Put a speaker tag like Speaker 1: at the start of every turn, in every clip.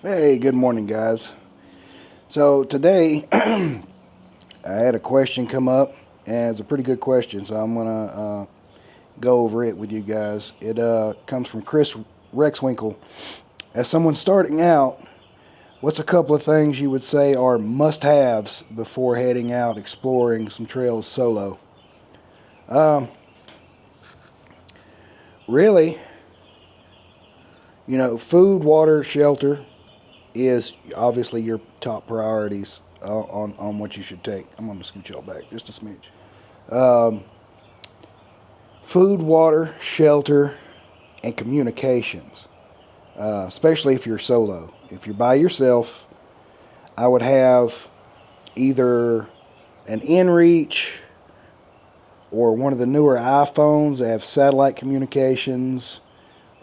Speaker 1: Hey, good morning, guys. So today I had a question come up, and it's a pretty good question, so I'm gonna go over it with you guys. It comes from Chris Rexwinkle. As someone starting out, what's a couple of things you would say are must-haves before heading out exploring some trails solo? Um, Really, food, water, shelter is obviously your top priorities on what you should take. I'm gonna scoot y'all back just a smidge. Um, Food, water, shelter, and communications, especially if you're solo. If you're by yourself, I would have either an inReach or one of the newer iPhones that have satellite communications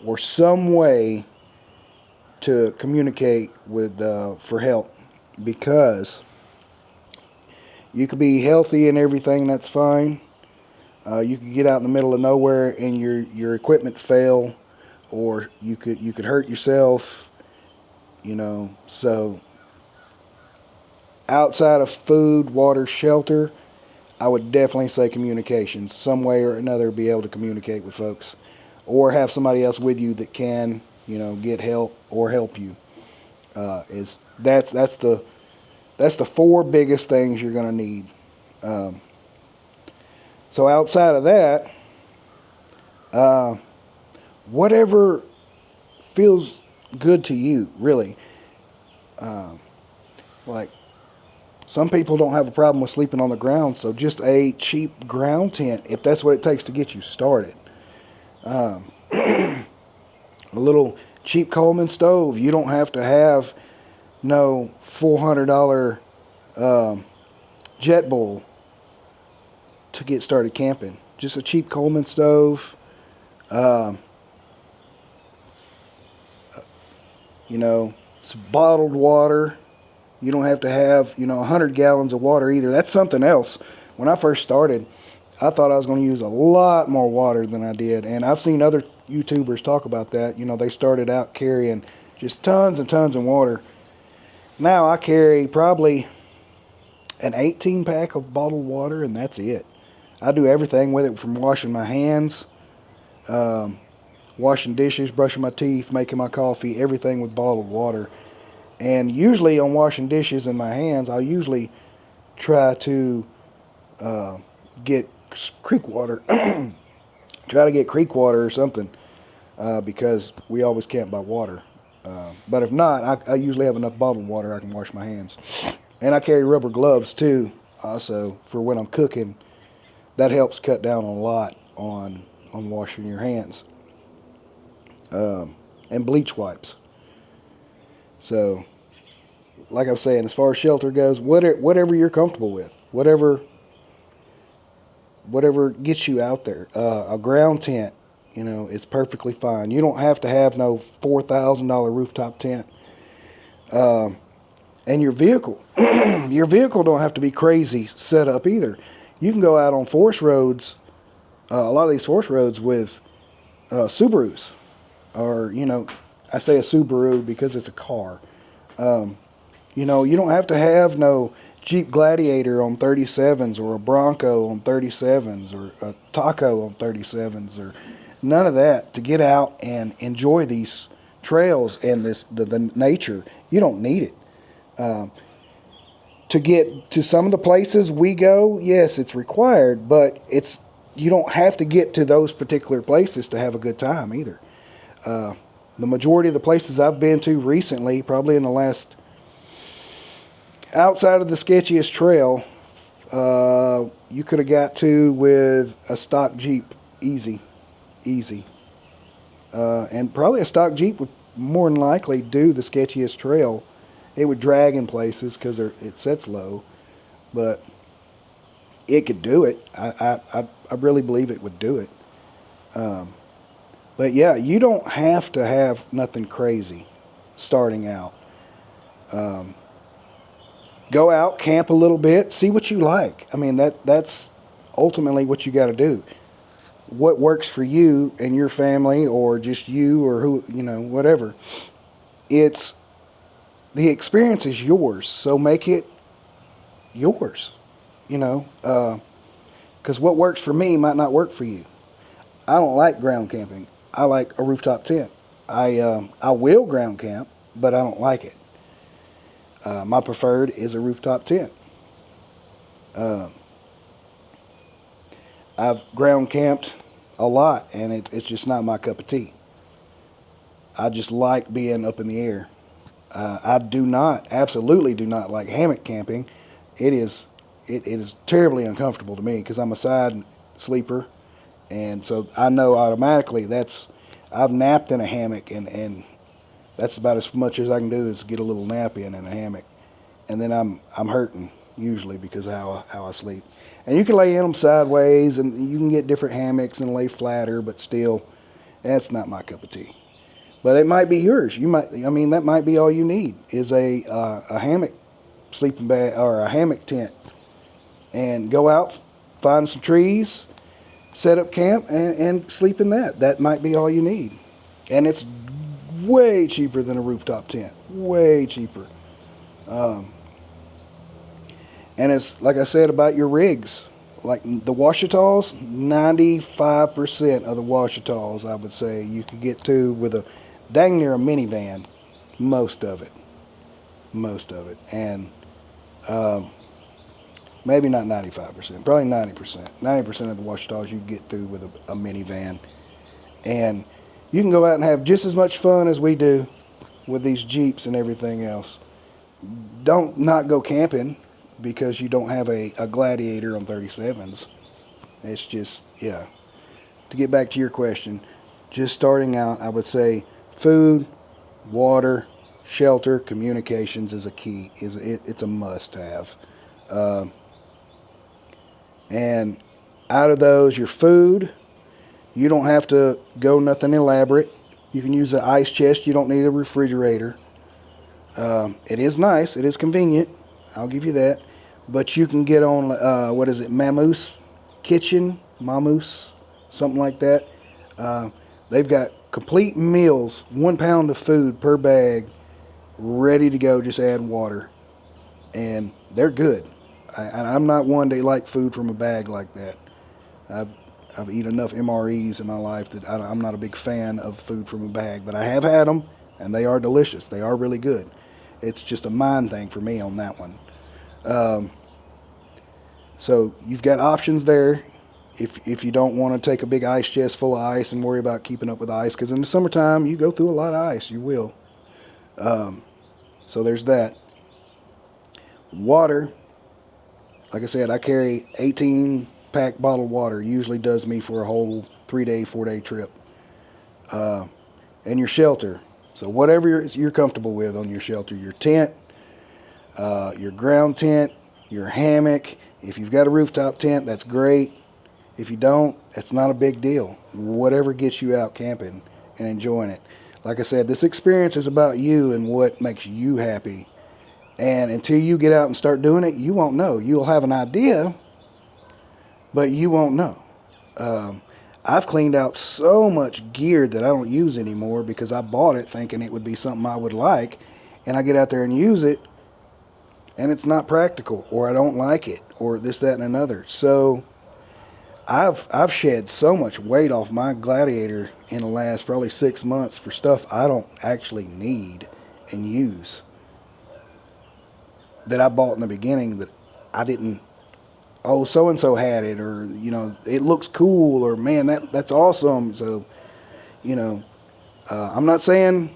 Speaker 1: or some way to communicate with for help, because you could be healthy and everything, that's fine. You could get out in the middle of nowhere and your equipment fail, or you could hurt yourself. So outside of food, water, shelter, I would definitely say communications. Some way or another, be able to communicate with folks, or have somebody else with you that can, get help or help you. Is that's the four biggest things you're going to need. Um, so outside of that, uh, whatever feels good to you, really. Um, like, some people don't have a problem with sleeping on the ground, so just a cheap ground tent, if that's what it takes to get you started. Um, a little cheap Coleman stove. You don't have to have no $400 jet bowl to get started camping. Just a cheap Coleman stove. Um, some bottled water. You don't have to have 100 gallons of water either. That's something else. When I first started, I thought I was going to use a lot more water than I did, and I've seen other YouTubers talk about that. They started out carrying just tons and tons of water. Now I carry probably an 18 pack of bottled water, and that's it. I do everything with it, from washing my hands, um, washing dishes, brushing my teeth, making my coffee, everything with bottled water. And usually on washing dishes in my hands, I'll usually try to uh, get creek water. Try to get creek water or something, because we always camp by water. But if not, I usually have enough bottled water I can wash my hands. And I carry rubber gloves too, also, for when I'm cooking. That helps cut down a lot on washing your hands. And bleach wipes. So, like I was saying, as far as shelter goes, whatever you're comfortable with, whatever gets you out there. A ground tent, is perfectly fine. You don't have to have no $4,000 rooftop tent. And your vehicle, your vehicle don't have to be crazy set up either. You can go out on forest roads, a lot of these forest roads with Subarus, or I say a Subaru because it's a car. You don't have to have no Jeep Gladiator on 37s, or a Bronco on 37s, or a Taco on 37s, or none of that to get out and enjoy these trails and the nature. You don't need it. To get to some of the places we go, yes, it's required, but you don't have to get to those particular places to have a good time either. The majority of the places I've been to recently, probably in the last, outside of the sketchiest trail, you could have got to with a stock Jeep, easy. And probably a stock Jeep would more than likely do the sketchiest trail. It would drag in places because it sets low, but it could do it. I really believe it would do it. But yeah, you don't have to have nothing crazy starting out. Go out, camp a little bit, see what you like. I mean, that's ultimately what you got to do. What works for you and your family, or just you, or who, whatever. It's the experience is yours, so make it yours. You know, because what works for me might not work for you. I don't like ground camping. I like a rooftop tent. I will ground camp, but I don't like it. My preferred is a rooftop tent. Uh, I've ground camped a lot, and it's just not my cup of tea. I just like being up in the air. I do not, absolutely do not like hammock camping. It is terribly uncomfortable to me because I'm a side sleeper, and so I know automatically I've napped in a hammock, and that's about as much as I can do is get a little nap in a hammock, and then I'm hurting usually because of how I sleep. And you can lay in them sideways, and you can get different hammocks and lay flatter, but still, that's not my cup of tea. But it might be yours. That might be all you need is a hammock sleeping bag or a hammock tent, and go out, find some trees, set up camp, and sleep in that. That might be all you need, and it's way cheaper than a rooftop tent. Way cheaper. Um, and it's like I said about your rigs, like the Washitals. 95% of the Washitals, I would say, you could get to with a dang near a minivan. Most of it, and maybe not 95%, probably 90%. 90% of the Washitals you get through with a minivan, and you can go out and have just as much fun as we do with these Jeeps and everything else. Don't not go camping because you don't have a Gladiator on 37s. It's just, yeah. To get back to your question, just starting out, I would say food, water, shelter, communications is a key. It's a must-have. And out of those, your food, you don't have to go nothing elaborate. You can use an ice chest. You don't need a refrigerator. It is nice. It is convenient. I'll give you that. But you can get on, what is it, Mammoose Kitchen? Mammoose? Something like that. They've got complete meals, 1 pound of food per bag, ready to go. Just add water. And they're good. I'm not one to like food from a bag like that. I've eaten enough MREs in my life that I'm not a big fan of food from a bag, but I have had them, and they are delicious. They are really good. It's just a mind thing for me on that one. So you've got options there. If you don't want to take a big ice chest full of ice and worry about keeping up with ice, because in the summertime you go through a lot of ice. You will. So there's that. Water. Like I said, I carry 18-pack bottled water. Usually does me for a whole 3-day, 4-day trip. And your shelter. So whatever you're comfortable with on your shelter. Your tent, your ground tent, your hammock. If you've got a rooftop tent, that's great. If you don't, it's not a big deal. Whatever gets you out camping and enjoying it. Like I said, this experience is about you and what makes you happy. And until you get out and start doing it, you won't know. You'll have an idea, but you won't know. I've cleaned out so much gear that I don't use anymore because I bought it thinking it would be something I would like, and I get out there and use it, and it's not practical, or I don't like it, or this, that, and another. So I've shed so much weight off my Gladiator in the last probably 6 months for stuff I don't actually need and use, that I bought in the beginning that I didn't. Oh, so and so had it, or it looks cool, or man, that's awesome. So, I'm not saying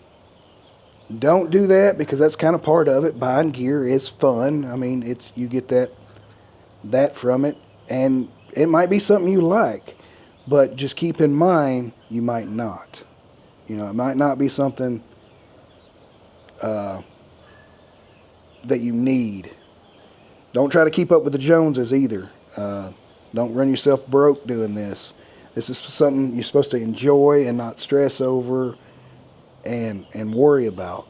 Speaker 1: don't do that, because that's kind of part of it. Buying gear is fun. I mean, you get that from it, and it might be something you like, but just keep in mind you might not. It might not be something that you need. Don't try to keep up with the Joneses either. Don't run yourself broke doing this. This is something you're supposed to enjoy and not stress over and worry about.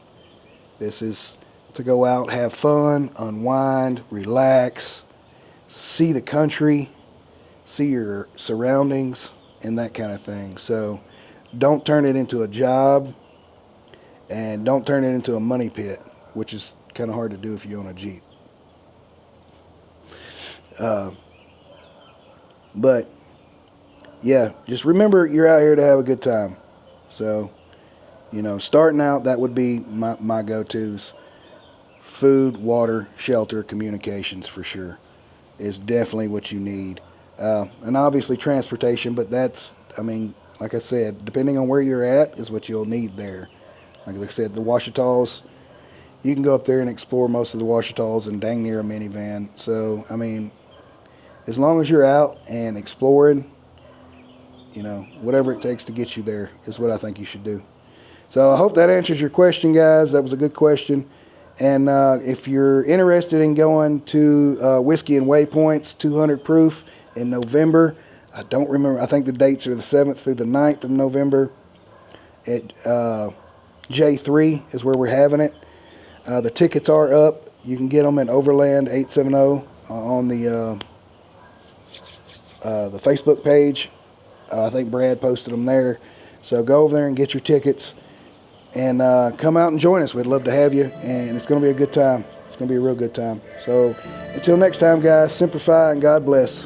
Speaker 1: This is to go out, have fun, unwind, relax, see the country, see your surroundings, and that kind of thing. So don't turn it into a job, and don't turn it into a money pit, which is kind of hard to do if you own a Jeep. But yeah, just remember you're out here to have a good time. So, you know, starting out, that would be my go-tos. Food, water, shelter, communications for sure is definitely what you need. And obviously transportation, but that's, I mean, like I said, depending on where you're at is what you'll need there. Like I said, the Ouachetals, you can go up there and explore most of the Ouachetals in dang near a minivan. So, I mean, as long as you're out and exploring, you know, whatever it takes to get you there is what I think you should do. So I hope that answers your question, guys. That was a good question. And if you're interested in going to Whiskey and Waypoints 200 proof in November, I don't remember, I think the dates are the 7th through the 9th of November at J3 is where we're having it. The tickets are up. You can get them at Overland 870 on the Facebook page. I think Brad posted them there. So go over there and get your tickets and come out and join us. We'd love to have you, and it's going to be a good time. It's going to be a real good time. So until next time, guys, Semper Fi and God bless.